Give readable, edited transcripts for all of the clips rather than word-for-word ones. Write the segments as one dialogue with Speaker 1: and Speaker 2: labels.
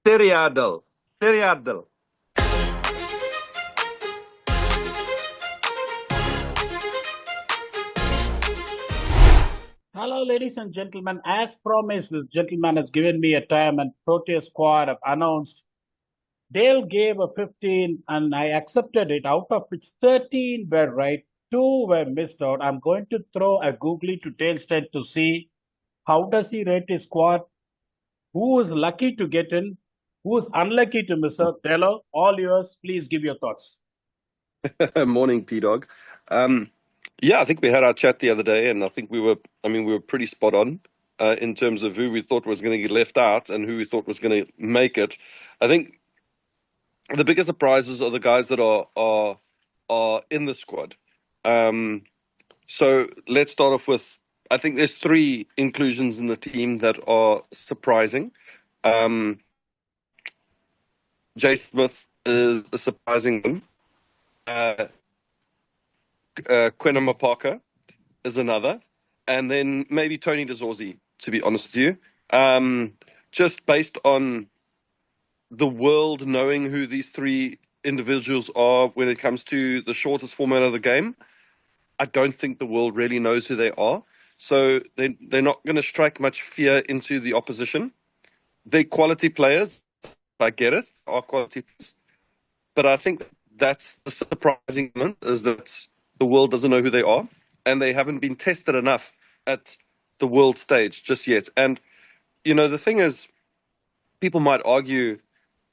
Speaker 1: Teriadal. Teriadal.
Speaker 2: Hello, ladies and gentlemen. As promised, this gentleman has given me a time, and Proteas squad have announced Dale gave a 15, and I accepted it. Out of which 13 were right, 2 were missed out. I'm going to throw a googly to Tailstead to see how does he rate his squad, who is lucky to get in, who is unlucky to miss out. Delo, all yours. Please give your thoughts.
Speaker 3: Morning, Pdogg. Yeah, I think we had our chat the other day, and I think we were pretty spot on in terms of who we thought was going to get left out and who we thought was going to make it. I think the biggest surprises are the guys that are in the squad. So let's start off with, I think there's 3 inclusions in the team that are surprising. Jay Smith is a surprising one. Quentin Mapaka is another, and then maybe Tony Dezorzi, to be honest with you. Just based on the world knowing who these 3 individuals are when it comes to the shortest format of the game, I don't think the world really knows who they are. So they're not going to strike much fear into the opposition. They're quality players. I get it, are quality players. But I think that's the surprising element, is that the world doesn't know who they are, and they haven't been tested enough at the world stage just yet. And, you know, the thing is, people might argue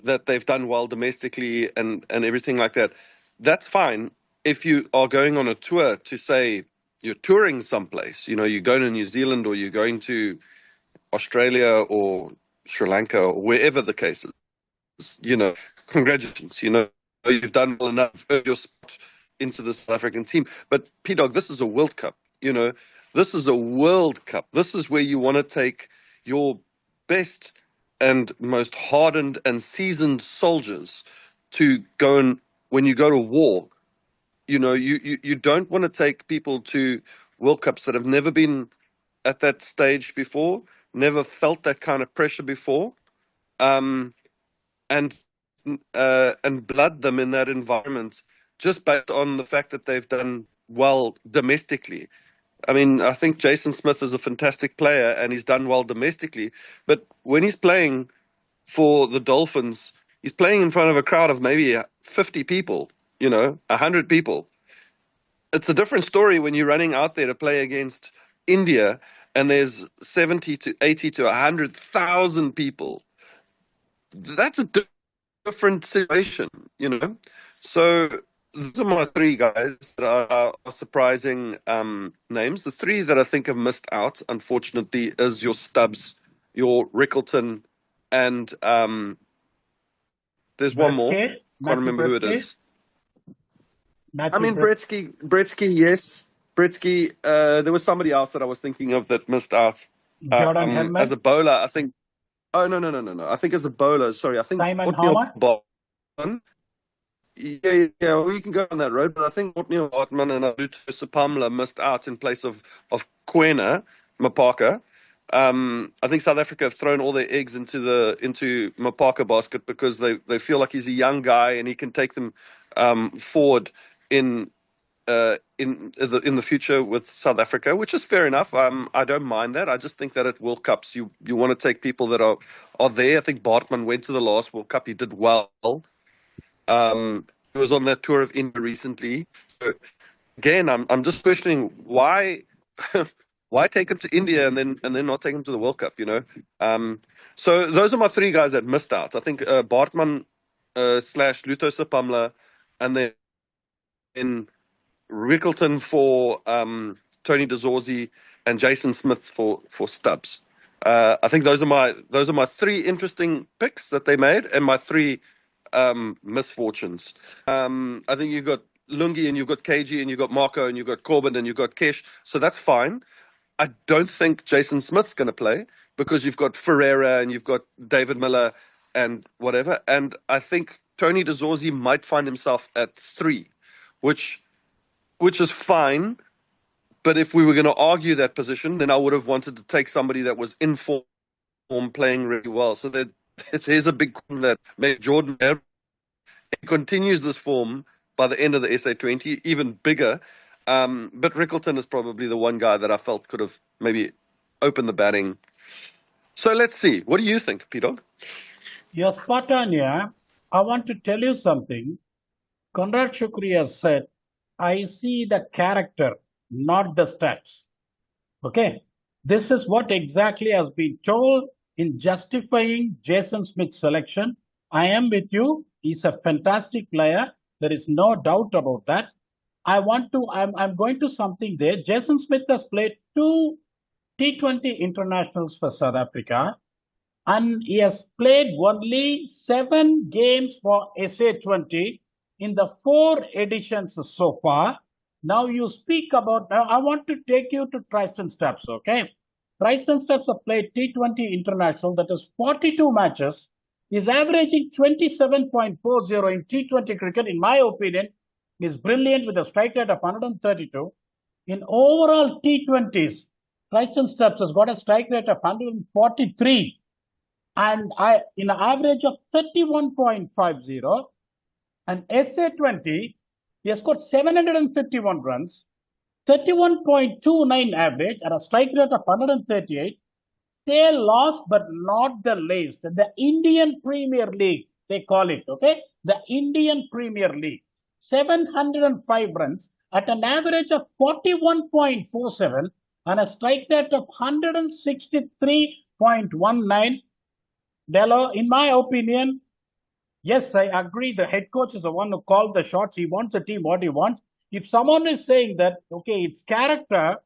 Speaker 3: that they've done well domestically and everything like that. That's fine if you are going on a tour to say you're touring someplace. You know, you're going to New Zealand or you're going to Australia or Sri Lanka or wherever the case is. You know, congratulations. You know, you've done well enough, earned your spot into the South African team. But Pdogg, this is a World Cup. You know, this is a World Cup. This is where you want to take your best and most hardened and seasoned soldiers to go, and when you go to war, you know, you don't want to take people to World Cups that have never been at that stage before, never felt that kind of pressure before, and blood them in that environment just based on the fact that they've done well domestically. I mean, I think Jason Smith is a fantastic player and he's done well domestically, but when he's playing for the Dolphins, he's playing in front of a crowd of maybe 50 people, you know, 100 people. It's a different story when you're running out there to play against India and there's 70 to 80 to 100,000 people. That's a different situation, you know. So those are my 3 guys that are surprising names. The 3 that I think have missed out, unfortunately, is your Stubbs, your Rickleton, and there's one more. Can't remember who it is. I mean, Bretsky, yes. Bretsky, there was somebody else that I was thinking of that missed out. As a bowler, I think. Oh, no. I think as a bowler, sorry. I think
Speaker 2: Simon Harmer?
Speaker 3: Yeah, we can go on that road, but I think Otniel Hartman and Aluto Sapamla missed out in place of Quena Mapaka. I think South Africa have thrown all their eggs into Mapaka basket because they feel like he's a young guy and he can take them forward in the future with South Africa, which is fair enough. I don't mind that. I just think that at World Cups you want to take people that are there. I think Bartman went to the last World Cup. He did well. He was on that tour of India recently. So again, I'm just questioning why why take him to India and then not take him to the World Cup, you know? So those are my 3 guys that missed out. I think Bartman / Luto Sapamla, and then in Rickleton for Tony Dezorzi, and Jason Smith for Stubbs. I think those are my 3 interesting picks that they made, and my 3 misfortunes. I think you've got Lungi and you've got KG and you've got Marco and you've got Corbin and you've got Kesh, so that's fine. I don't think Jason Smith's going to play because you've got Ferreira and you've got David Miller and whatever, and I think Tony Dezorzi might find himself at 3, which is fine. But if we were going to argue that position, then I would have wanted to take somebody that was in form, playing really well. So there's a big question that maybe Jordan continues this form by the end of the SA20, even bigger. But Rickleton is probably the one guy that I felt could have maybe opened the batting. So let's see. What do you think, Pdogg?
Speaker 2: You're spot on, yeah. I want to tell you something. Conrad Shukriya said, I see the character, not the stats. Okay. This is what exactly has been told in justifying Jason Smith's selection. I am with you. He's a fantastic player. There is no doubt about that. I'm going to something there. Jason Smith has played 2 T20 internationals for South Africa, and he has played only 7 games for SA20 in the 4 editions so far. Now you speak about, now I want to take you to Tristan Stubbs, okay? Tristan Stubbs has played T20 international, that is 42 matches. He's averaging 27.40 in T20 cricket. In my opinion, he's brilliant with a strike rate of 132. In overall T20s, Tristan Stubbs has got a strike rate of 143 and in an average of 31.50. And SA20, he has got 751 runs, 31.29 average at a strike rate of 138. They lost but not the least. The Indian Premier League, they call it, okay? The Indian Premier League. 705 runs at an average of 41.47 and a strike rate of 163.19. Dello, in my opinion, yes, I agree. The head coach is the one who called the shots. He wants the team what he wants. If someone is saying that, okay, it's character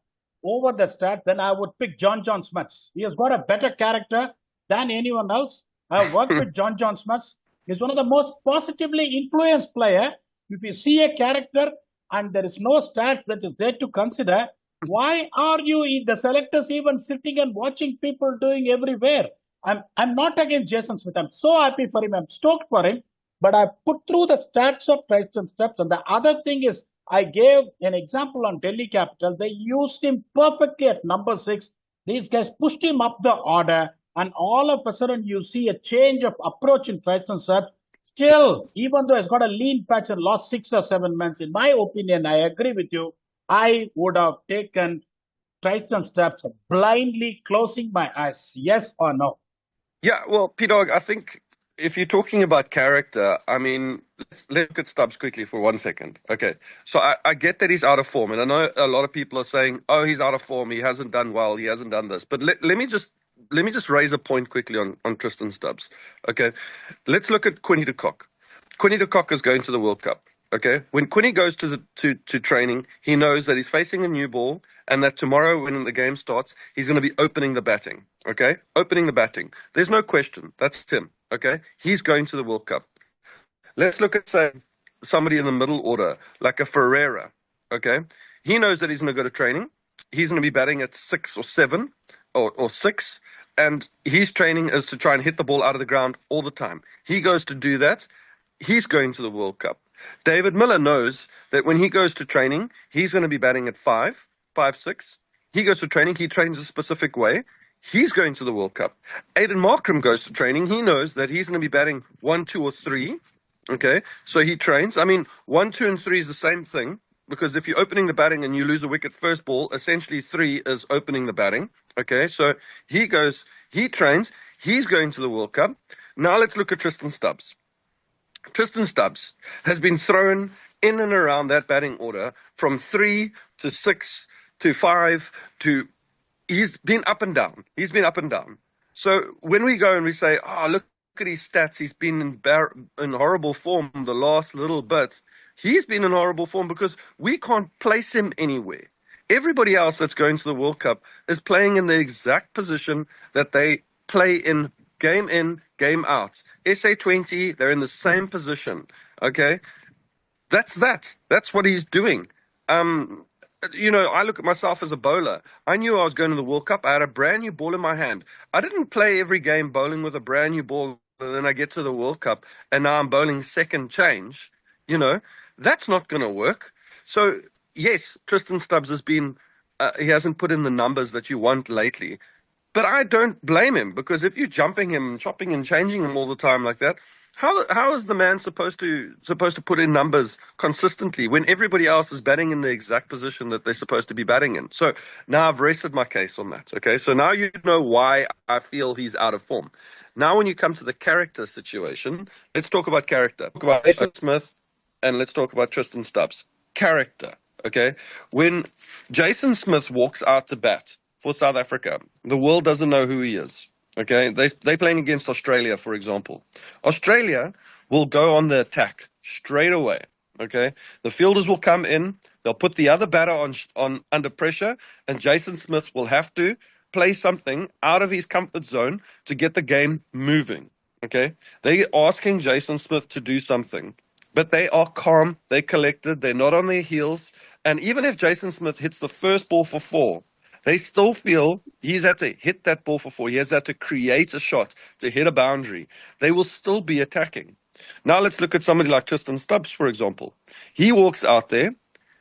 Speaker 2: over the stats, then I would pick John Smith. He has got a better character than anyone else. I've worked with John Smith. He's one of the most positively influenced player. If you see a character and there is no stats that is there to consider, why are you, the selectors, even sitting and watching people doing everywhere? I'm not against Jason Smith. I'm so happy for him. I'm stoked for him. But I put through the stats of Tristan Stubbs. And the other thing is, I gave an example on Delhi Capital. They used him perfectly at number 6. These guys pushed him up the order. And all of a sudden, you see a change of approach in Tristan Stubbs. Still, even though he's got a lean patch and lost 6 or 7 months, in my opinion, I agree with you. I would have taken Tristan Stubbs blindly closing my eyes. Yes or no?
Speaker 3: Yeah, well, Pdogg, I think if you're talking about character, I mean, let's look at Stubbs quickly for 1 second. Okay, so I get that he's out of form, and I know a lot of people are saying, "Oh, he's out of form. He hasn't done well. He hasn't done this." But let me just raise a point quickly on Tristan Stubbs. Okay, let's look at Quinny de Kock. Quinny de Kock is going to the World Cup. Okay, when Quinny goes to training, he knows that he's facing a new ball, and that tomorrow when the game starts, he's going to be opening the batting. Okay, opening the batting. There's no question. That's him. Okay, he's going to the World Cup. Let's look at, say, somebody in the middle order, like a Ferreira. Okay, he knows that he's going to go to training. He's going to be batting at 6 or 7 or 6, and his training is to try and hit the ball out of the ground all the time. He goes to do that. He's going to the World Cup. David Miller knows that when he goes to training, he's going to be batting at 5, 6. He goes to training. He trains a specific way. He's going to the World Cup. Aiden Markram goes to training. He knows that he's going to be batting 1, 2, or 3. Okay, so he trains. I mean, 1, 2, and 3 is the same thing, because if you're opening the batting and you lose a wicket first ball, essentially 3 is opening the batting. Okay, so he trains. He's going to the World Cup. Now let's look at Tristan Stubbs. Tristan Stubbs has been thrown in and around that batting order from 3 to 6 to 5 to... He's been up and down. So when we go and we say, oh, look at his stats, he's been in horrible form the last little bit. He's been in horrible form because we can't place him anywhere. Everybody else that's going to the World Cup is playing in the exact position that they play in, game out. SA20, they're in the same position. Okay? That's what he's doing. I look at myself as a bowler. I knew I was going to the World Cup. I had a brand new ball in my hand. I didn't play every game bowling with a brand new ball, and then I get to the World Cup, and now I'm bowling second change. That's not going to work. So, yes, Tristan Stubbs has been, he hasn't put in the numbers that you want lately. But I don't blame him, because if you're jumping him, chopping and changing him all the time like that, how is the man supposed to put in numbers consistently when everybody else is batting in the exact position that they're supposed to be batting in? So now I've rested my case on that. Okay, so now you know why I feel he's out of form. Now, when you come to the character situation, let's talk about character. Talk about Jason Smith, and let's talk about Tristan Stubbs. Character. Okay, when Jason Smith walks out to bat for South Africa, the world doesn't know who he is. Okay, they're playing against Australia, for example. Australia will go on the attack straight away. Okay, the fielders will come in, they'll put the other batter on under pressure, and Jason Smith will have to play something out of his comfort zone to get the game moving. Okay, they're asking Jason Smith to do something, but they are calm, they're collected, they're not on their heels, and even if Jason Smith hits the first ball for four, they still feel he's had to hit that ball for four. He has had to create a shot to hit a boundary. They will still be attacking. Now let's look at somebody like Tristan Stubbs, for example. He walks out there,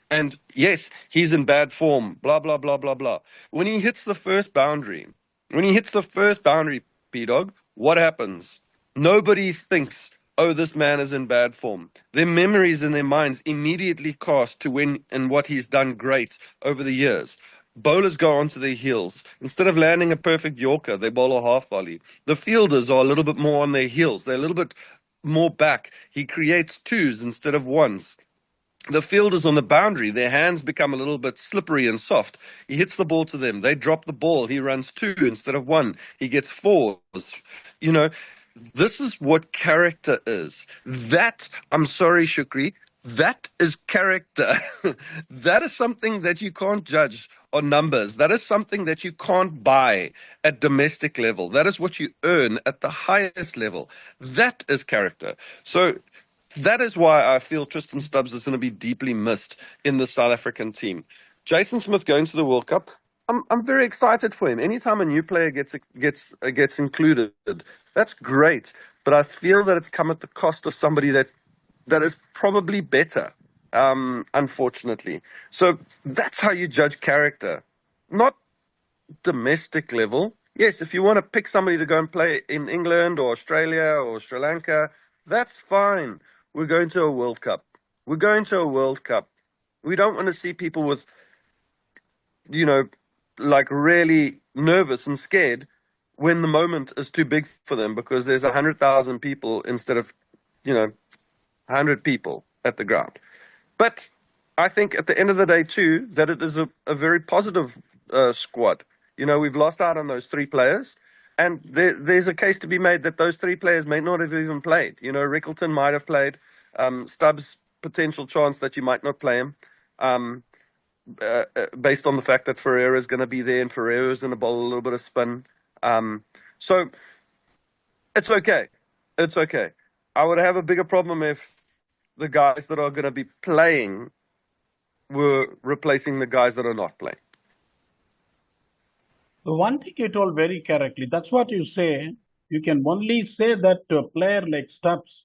Speaker 3: and yes, he's in bad form, blah, blah, blah, blah, blah. When he hits the first boundary, Pdogg, what happens? Nobody thinks, oh, this man is in bad form. Their memories in their minds immediately cast to when and what he's done great over the years. Bowlers go onto their heels. Instead of landing a perfect Yorker, they bowl a half volley. The fielders are a little bit more on their heels. They're a little bit more back. He creates twos instead of ones. The fielders on the boundary, their hands become a little bit slippery and soft. He hits the ball to them. They drop the ball. He runs two instead of one. He gets fours. You know, this is what character is. That, I'm sorry, Shukri, that is character. That is something that you can't judge on numbers. That is something that you can't buy at domestic level. That is what you earn at the highest level. That is character. So that is why I feel Tristan Stubbs is going to be deeply missed in the South African team. Jason Smith going to the World Cup, I'm very excited for him. Anytime a new player gets included, that's great. But I feel that it's come at the cost of somebody that is probably better, unfortunately. So that's how you judge character, not domestic level. Yes, if you want to pick somebody to go and play in England or Australia or Sri Lanka, that's fine. We're going to a World Cup. We're going to a World Cup. We don't want to see people with, you know, like really nervous and scared when the moment is too big for them because there's 100,000 people instead of, 100 people at the ground. But I think at the end of the day, too, that it is a very positive squad. We've lost out on those three players. And there's a case to be made that those three players may not have even played. Rickleton might have played. Stubbs, potential chance that you might not play him, based on the fact that Ferreira is going to be there and Ferreira is going to bowl a little bit of spin. So it's okay. It's okay. I would have a bigger problem if the guys that are going to be playing were replacing the guys that are not playing.
Speaker 2: The one thing you told very correctly, that's what you say. You can only say that to a player like Stubbs,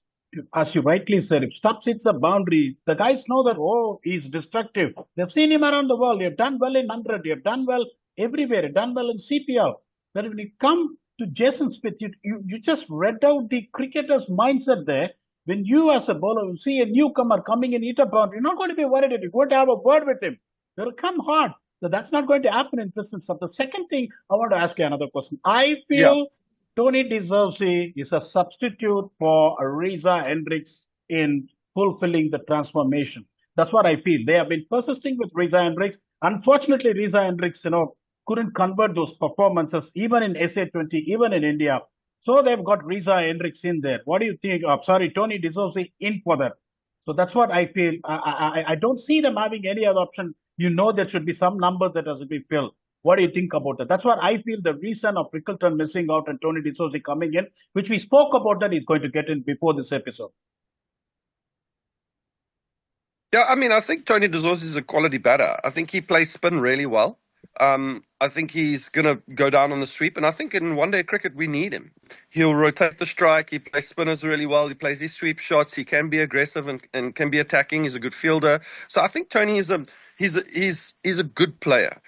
Speaker 2: as you rightly said, if Stubbs hits a boundary, the guys know that, oh, he's destructive. They've seen him around the world. You've done well in 100. You've done well everywhere. You've done well in CPL. But when you come to Jason Smith, you just read out the cricketer's mindset there. When you as a bowler you see a newcomer coming in, hit a boundary, you're not going to be worried. You're going to have a word with him. They'll come hard. So that's not going to happen in Tristan Stubbs. The second thing, I want to ask you another question. I feel Tony Dewald is a substitute for Reza Hendricks in fulfilling the transformation. That's what I feel. They have been persisting with Reza Hendricks. Unfortunately, Reza Hendricks, couldn't convert those performances even in SA20, even in India. So they've got Reza Hendricks in there. What do you think? Tony Dewald in for that. So that's what I feel. I don't see them having any other option. There should be some number that has to be filled. What do you think about that? That's what I feel the reason of Rickleton missing out and Tony Dewald coming in, which we spoke about that he's going to get in before this episode.
Speaker 3: Yeah, I think Tony Dewald is a quality batter. I think he plays spin really well. I think he's going to go down on the sweep, and I think in one-day cricket we need him. He'll rotate the strike. He plays spinners really well. He plays his sweep shots. He can be aggressive and can be attacking. He's a good fielder. So I think Tony is he's a good player.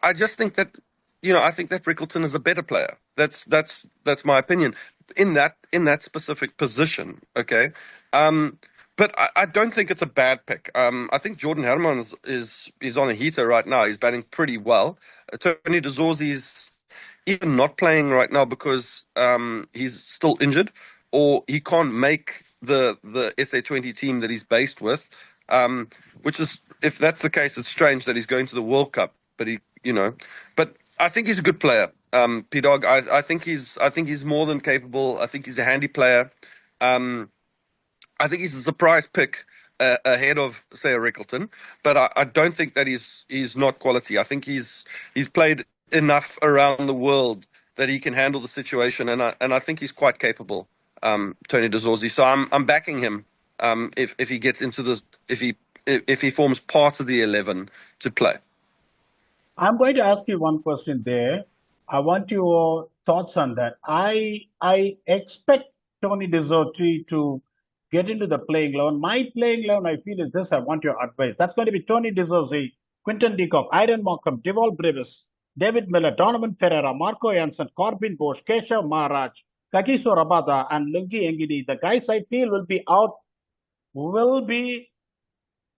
Speaker 3: I just think that I think that Rickleton is a better player. That's my opinion in that specific position. Okay, but I don't think it's a bad pick. I think Jordan Hermans is on a heater right now. He's batting pretty well. Tony de Zorzi's even not playing right now because he's still injured or he can't make the SA20 team that he's based with. Which is, if that's the case, it's strange that he's going to the World Cup. But but I think he's a good player. Pdogg, I think he's more than capable. I think he's a handy player. I think he's a surprise pick ahead of, say, a Rickleton, but I don't think that he's not quality. I think he's played enough around the world that he can handle the situation, and I think he's quite capable. Tony de Zorzi, so I'm backing him if he gets into this, if he forms part of the 11 to play.
Speaker 2: I'm going to ask you one question there. I want your thoughts on that. I expect Tony de Zorzi to get into the playing 11. My playing 11, I feel, is this. I want your advice. That's going to be Tony de Zorzi, Quinton de Kock, Aaron Markham, Dewald Brevis, David Miller, Donovan Ferreira, Marco Jansen, Corbin Bosch, Keshav Maharaj, Kagiso Rabada, and Lungi Engidi. The guys I feel will be out will be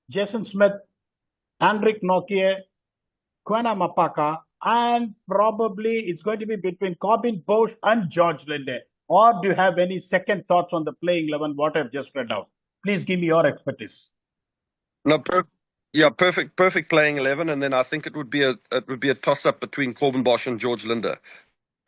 Speaker 2: Jason Smith, Anrich Nortje, Quena Mapaka, and probably it's going to be between Corbin Bosch and George Linde. Or do you have any second thoughts on the playing 11, what I've just read out? Please give me your expertise.
Speaker 3: No, perfect playing 11, and then I think it would be a toss up between Corbin Bosch and George Linde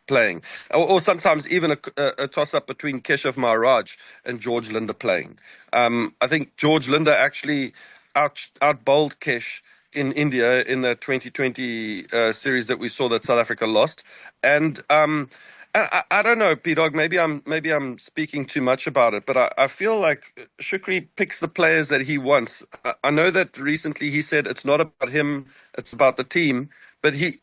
Speaker 3: playing, or sometimes even a toss up between Keshav Maharaj and George Linde playing. I think George Linde actually out bowled Kesh in India in the 2020 series that we saw that South Africa lost, and I don't know, Pdogg, maybe I'm speaking too much about it, but I feel like Shukri picks the players that he wants. I know that recently he said it's not about him, it's about the team, but he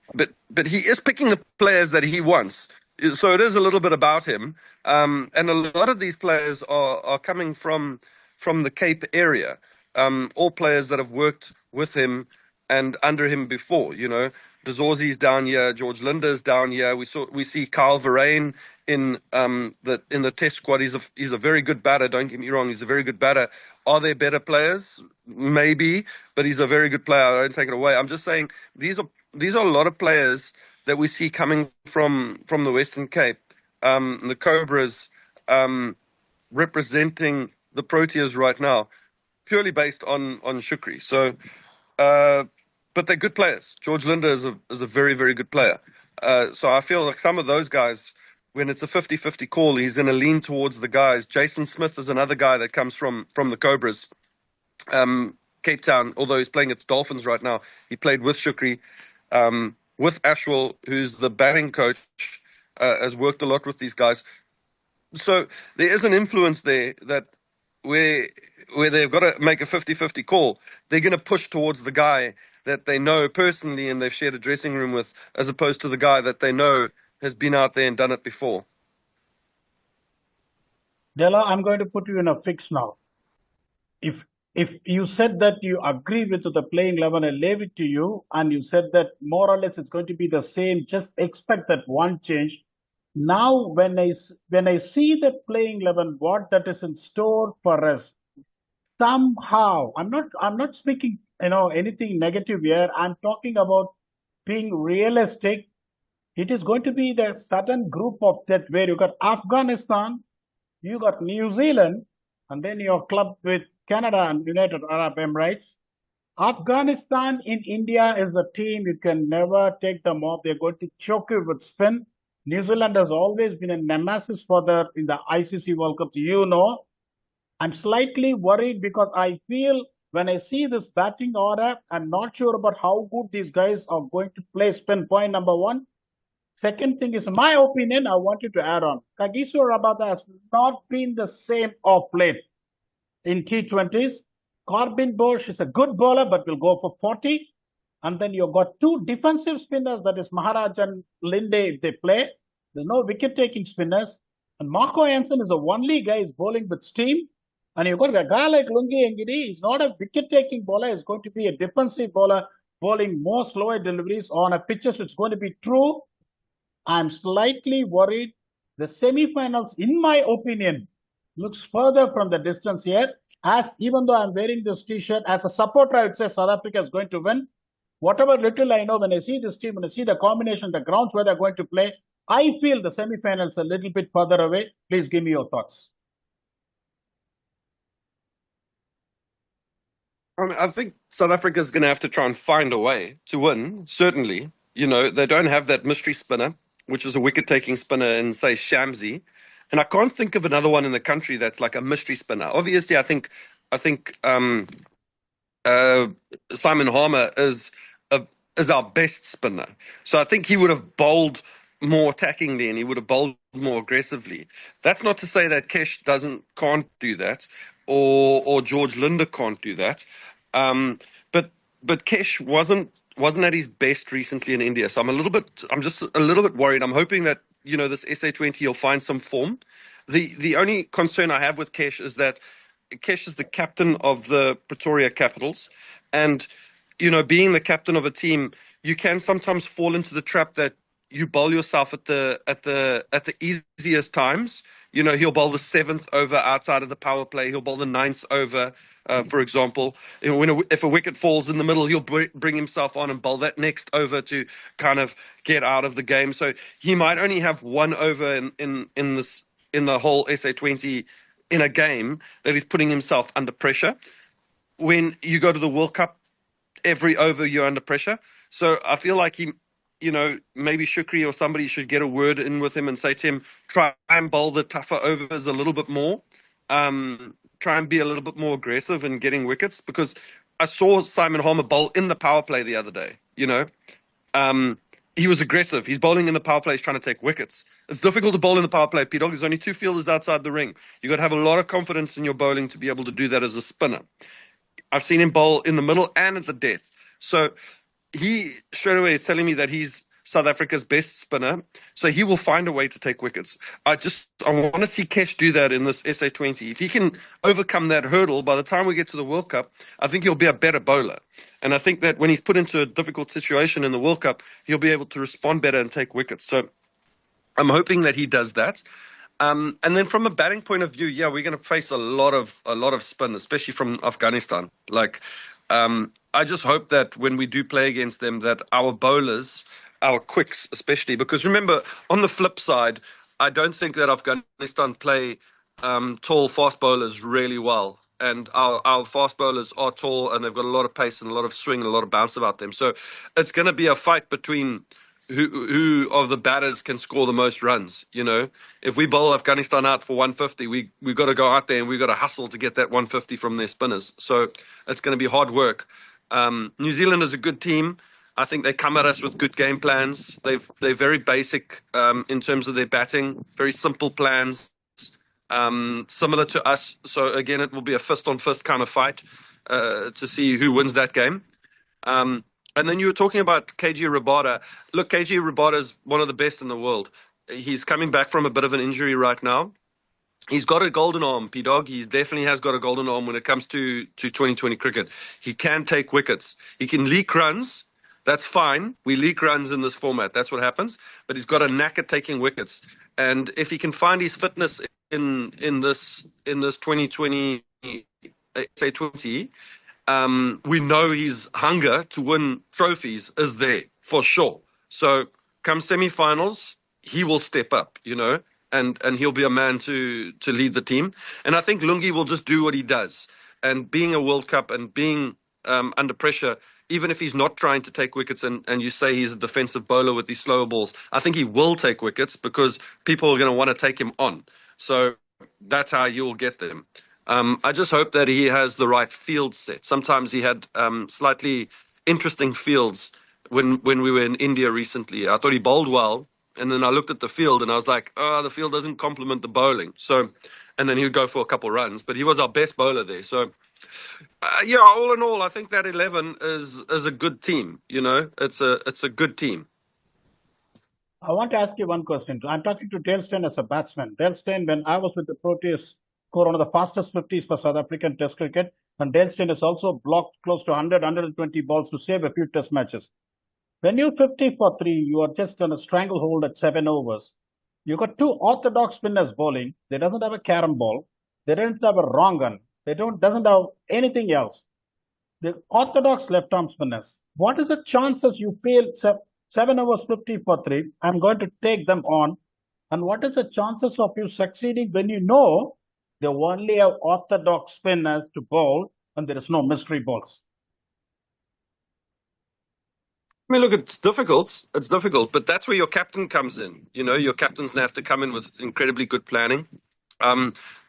Speaker 3: is picking the players that he wants. So it is a little bit about him. And a lot of these players are coming from the Cape area. All players that have worked with him and under him before, De Zorzi's down here, George Linde's down here. We see Kyle Verreynne in the test squad. He's a very good batter. Don't get me wrong, he's a very good batter. Are there better players? Maybe, but he's a very good player. I don't take it away. I'm just saying these are a lot of players that we see coming from the Western Cape. The Cobras representing the Proteas right now, purely based on Shukri. So. But they're good players. George Linde is a very, very good player. So I feel like some of those guys, when it's a 50-50 call, he's going to lean towards the guys. Jason Smith is another guy that comes from the Cobras. Cape Town, although he's playing at the Dolphins right now, he played with Shukri, with Ashwell, who's the batting coach, has worked a lot with these guys. So there is an influence there that where they've got to make a 50-50 call, they're going to push towards the guy that they know personally and they've shared a dressing room with, as opposed to the guy that they know has been out there and done it before.
Speaker 2: Della, I'm going to put you in a fix now. If you said that you agree with the playing 11, I leave it to you, and you said that more or less it's going to be the same, just expect that one change. Now, when I see that playing 11, what that is in store for us, somehow, I'm not speaking, anything negative here. I'm talking about being realistic. It is going to be the sudden group of that where you got Afghanistan, you got New Zealand, and then you're clubbed with Canada and United Arab Emirates. Afghanistan in India is a team you can never take them off. They're going to choke you with spin. New Zealand has always been a nemesis in the ICC World Cup. I'm slightly worried because I feel when I see this batting order, I'm not sure about how good these guys are going to play spin. Point number one. Second thing is, my opinion, I want you to add on. Kagiso Rabada has not been the same of late in T20s. Corbin Bosch is a good bowler, but will go for 40. And then you've got two defensive spinners, that is Maharaj and Linde, if they play. There's no wicket-taking spinners. And Marco Jansen is the only guy who's bowling with steam. And you've got a guy like Lungi Engidi. He's not a wicket-taking bowler. He's going to be a defensive bowler bowling more slower deliveries on a pitches it's going to be true. I'm slightly worried. The semi-finals, in my opinion, looks further from the distance here. As even though I'm wearing this T-shirt, as a supporter, I would say South Africa is going to win. Whatever little I know, when I see this team, when I see the combination, the grounds where they're going to play, I feel the semi-finals a little bit further away. Please give me your thoughts.
Speaker 3: I think South Africa is going to have to try and find a way to win, certainly. You know, they don't have that mystery spinner, which is a wicket-taking spinner in, say, Shamsi. And I can't think of another one in the country that's like a mystery spinner. Obviously, I think Simon Harmer is our best spinner. So I think he would have bowled more attackingly and he would have bowled more aggressively. That's not to say that Kesh can't do that, or George Linder can't do that. But Kesh wasn't at his best recently in India. So I'm just a little bit worried. I'm hoping that, you know, this SA20 he'll find some form. The only concern I have with Kesh is that Kesh is the captain of the Pretoria Capitals, and you know, being the captain of a team, you can sometimes fall into the trap that you bowl yourself at the easiest times. You know, he'll bowl the 7th over outside of the power play. He'll bowl the 9th over, for example. If a wicket falls in the middle, he'll bring himself on and bowl that next over to kind of get out of the game. So he might only have one over in the whole SA20 in a game that he's putting himself under pressure. When you go to the World Cup, every over you're under pressure. So I feel like maybe Shukri or somebody should get a word in with him and say to him, try and bowl the tougher overs a little bit more. Try and be a little bit more aggressive in getting wickets, because I saw Simon Harmer bowl in the power play the other day. You know, he was aggressive. He's bowling in the power play. He's trying to take wickets. It's difficult to bowl in the power play, Pdogg. There's only 2 fielders outside the ring. You've got to have a lot of confidence in your bowling to be able to do that as a spinner. I've seen him bowl in the middle and at the death. So he straight away is telling me that he's South Africa's best spinner. So he will find a way to take wickets. I want to see Kesh do that in this SA20. If he can overcome that hurdle, by the time we get to the World Cup, I think he'll be a better bowler. And I think that when he's put into a difficult situation in the World Cup, he'll be able to respond better and take wickets. So I'm hoping that he does that. And then from a batting point of view, yeah, we're going to face a lot of spin, especially from Afghanistan. I just hope that when we do play against them, that our bowlers, our quicks especially, because remember, on the flip side, I don't think that Afghanistan play tall fast bowlers really well. And our fast bowlers are tall and they've got a lot of pace and a lot of swing and a lot of bounce about them. So it's going to be a fight between who of the batters can score the most runs. You know, if we bowl Afghanistan out for 150, we've got to go out there and we've got to hustle to get that 150 from their spinners. So it's going to be hard work. New Zealand is a good team. I think they come at us with good game plans. They're very basic in terms of their batting, very simple plans, similar to us. So again, it will be a fist-on-fist kind of fight to see who wins that game. And then you were talking about KG Rabada. Look, KG Rabada is one of the best in the world. He's coming back from a bit of an injury right now. He's got a golden arm, Pdogg. He definitely has got a golden arm when it comes to 2020 cricket. He can take wickets. He can leak runs. That's fine. We leak runs in this format. That's what happens. But he's got a knack at taking wickets. And if he can find his fitness in this 2020, say 20, we know his hunger to win trophies is there for sure. So come semi-finals, he will step up, you know, and he'll be a man to lead the team. And I think Lungi will just do what he does. And being a World Cup and being under pressure, even if he's not trying to take wickets and you say he's a defensive bowler with these slower balls, I think he will take wickets because people are going to want to take him on. So that's how you'll get them. I just hope that he has the right field set. Sometimes he had slightly interesting fields when we were in India recently. I thought he bowled well, and then I looked at the field and I was like, oh, the field doesn't complement the bowling. So, and then he would go for a couple runs, but he was our best bowler there. So, yeah, all in all, I think that 11 is a good team. You know, it's a good team.
Speaker 2: I want to ask you one question. I'm talking to Dale Steyn as a batsman. Dale Steyn, when I was with the Proteas score one of the fastest 50s for South African Test cricket. And Dale Steyn has also blocked close to 100, 120 balls to save a few Test matches. When you 50 for 3, you are just on a stranglehold at 7 overs. You got two orthodox spinners bowling. They doesn't have a carom ball. They don't have a wrong gun. They doesn't have anything else. The orthodox left-arm spinners. What is the chances you feel 7 overs 50 for 3? I'm going to take them on. And what is the chances of you succeeding when you know they only have orthodox spinners to bowl and there is no mystery balls?
Speaker 3: I mean, look, it's difficult. It's difficult, but that's where your captain comes in. You know, your captain's going to have to come in with incredibly good planning.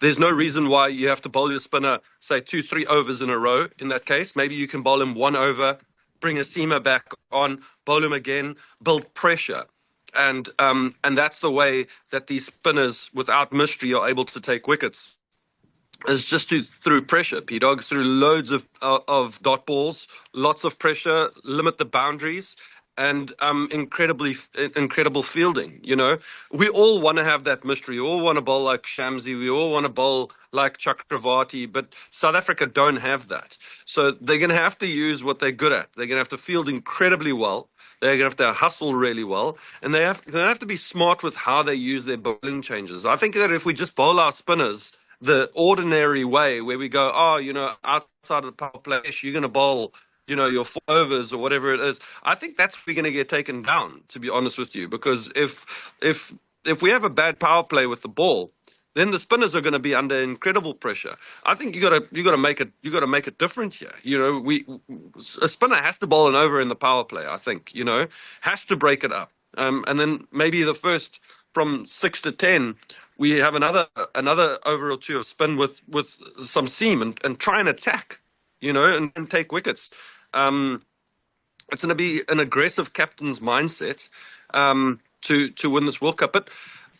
Speaker 3: There's no reason why you have to bowl your spinner, say, 2-3 overs in a row. In that case, maybe you can bowl him 1 over, bring a seamer back on, bowl him again, build pressure. And that's the way that these spinners, without mystery, are able to take wickets. Is just through pressure, Pdogg, through loads of dot balls, lots of pressure, limit the boundaries, and incredible fielding. You know, we all want to have that mystery. We all want to bowl like Shamsi. We all want to bowl like Chakravarti, but South Africa don't have that. So they're going to have to use what they're good at. They're going to have to field incredibly well. They're going to have to hustle really well, and they have to be smart with how they use their bowling changes. I think that if we just bowl our spinners the ordinary way, where we go, oh, you know, outside of the power play, you're going to bowl, you know, your 4 overs or whatever it is. I think that's where we're going to get taken down, to be honest with you, because if we have a bad power play with the ball, then the spinners are going to be under incredible pressure. I think you got to make it different here. You know, a spinner has to bowl an over in the power play. I think, you know, has to break it up, and then maybe the first from 6 to 10. We have another over or two of spin with some seam and try and attack, you know, and take wickets. It's going to be an aggressive captain's mindset to win this World Cup. But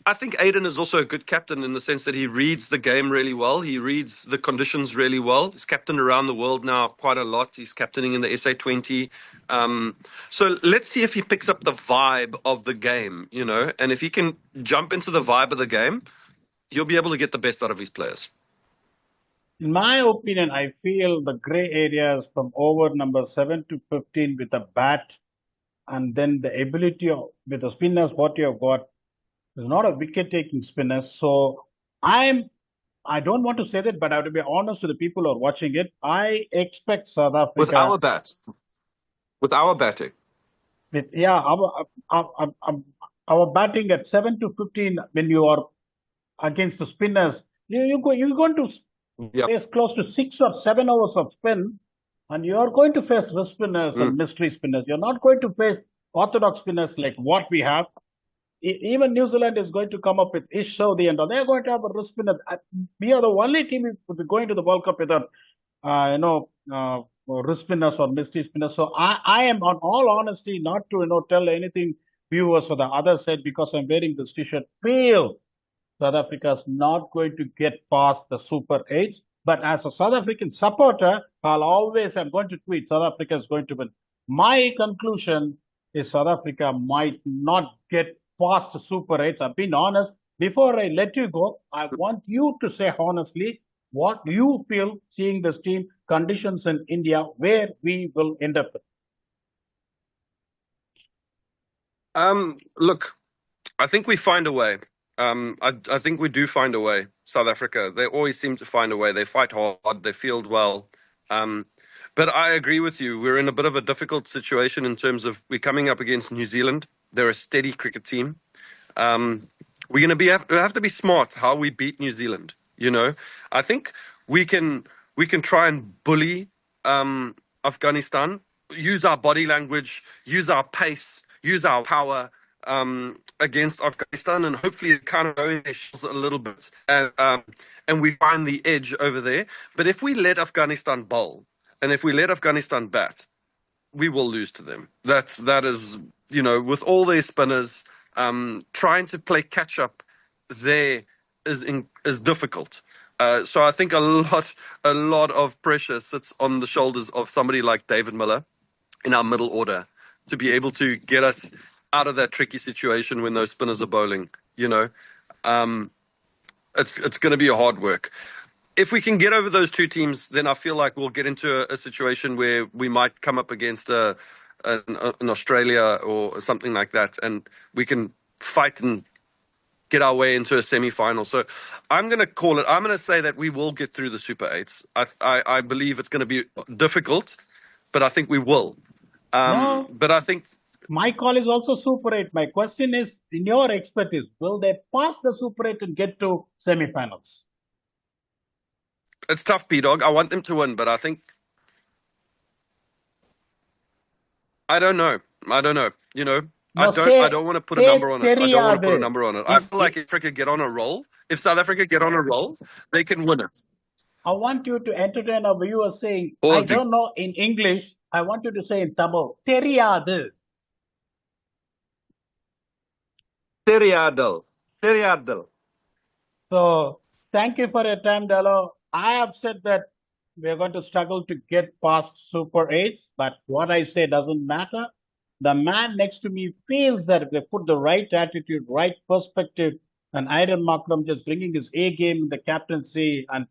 Speaker 3: I think Aiden is also a good captain in the sense that he reads the game really well. He reads the conditions really well. He's captained around the world now quite a lot. He's captaining in the SA20. So let's see if he picks up the vibe of the game, you know, and if he can jump into the vibe of the game, he'll be able to get the best out of his players.
Speaker 2: In my opinion, I feel the gray areas from over number 7 to 15 with a bat, and then the ability of, with the spinners, what you have got, is not a wicket-taking spinner. So I don't want to say that, but I have to be honest to the people who are watching it. I expect South Africa
Speaker 3: with our batting.
Speaker 2: Our batting at 7 to 15 when you are against the spinners, you're going to face close to 6 or 7 hours of spin, and you are going to face wrist spinners and mystery spinners. You're not going to face orthodox spinners like what we have. Even New Zealand is going to come up with Ish Saudi and all. They're going to have a wrist spinner. We are the only team who will be going to the World Cup without, wrist spinners or mystery spinners. So I am, on all honesty, not to tell anything viewers for the other side because I'm wearing this T-shirt. Feel South Africa is not going to get past the Super 8. But as a South African supporter, I'm going to tweet, South Africa is going to win. My conclusion is South Africa might not get past the Super 8. I've been honest. Before I let you go, I want you to say honestly what you feel seeing this team, conditions in India, where we will end up.
Speaker 3: Look, I think we find a way. I think we do find a way. South Africa, they always seem to find a way. They fight hard, they field well. But I agree with you. We're in a bit of a difficult situation in terms of we're coming up against New Zealand. They're a steady cricket team. We're going to have to be smart how we beat New Zealand. You know, I think we can try and bully Afghanistan, use our body language, use our pace, use our power against Afghanistan, and hopefully it kind of go in their shells a little bit, and we find the edge over there. But if we let Afghanistan bowl, and if we let Afghanistan bat, we will lose to them. That is, you know, with all their spinners, trying to play catch up there is difficult. So I think a lot of pressure sits on the shoulders of somebody like David Miller in our middle order to be able to get us out of that tricky situation when those spinners are bowling. You know, It's going to be a hard work. If we can get over those two teams, then I feel like we'll get into a situation where we might come up against an Australia or something like that, and we can fight and get our way into a semi-final. So I'm going to call it. I'm going to say that we will get through the Super Eights. I believe it's going to be difficult, but I think we will.
Speaker 2: No.
Speaker 3: But I think
Speaker 2: My call is also Super 8. My question is, in your expertise, will they pass the Super 8 and get to semi-finals?
Speaker 3: it's tough, Pdogg. I want them to win, but I think I don't know. You know,
Speaker 2: No,
Speaker 3: I don't want to put a number on it. I don't want to put a number on it. I feel like if Africa get on a roll, if South Africa get on a roll, they can win it.
Speaker 2: I want you to entertain our viewers saying,
Speaker 3: Or
Speaker 2: I don't know in English. I want you to say in Tamil, Theriyadu.
Speaker 1: Teriadal. Teriadal.
Speaker 2: So thank you for your time, Delo. I have said that we're going to struggle to get past Super 8s, but what I say doesn't matter. The man next to me feels that if they put the right attitude, right perspective, and Iron Markram just bringing his A game in the captaincy and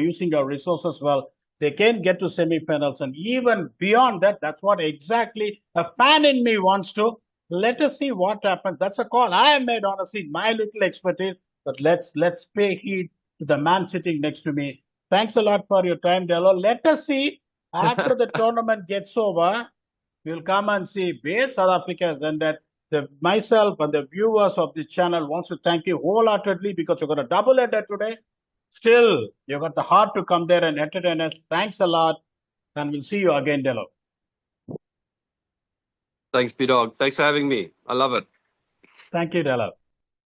Speaker 2: using our resources well, they can get to semi-finals. And even beyond that, that's what exactly a fan in me wants to. Let us see what happens. That's a call I have made, honestly, my little expertise. But let's pay heed to the man sitting next to me. Thanks a lot for your time, Delo. Let us see after the tournament gets over. We'll come and see where South Africa has ended. Myself and the viewers of this channel wants to thank you wholeheartedly because you've got a double header today. Still, you've got the heart to come there and entertain us. Thanks a lot. And we'll see you again, Delo.
Speaker 1: Thanks, Pdogg. Thanks for having me. I love it.
Speaker 2: Thank you, Delo.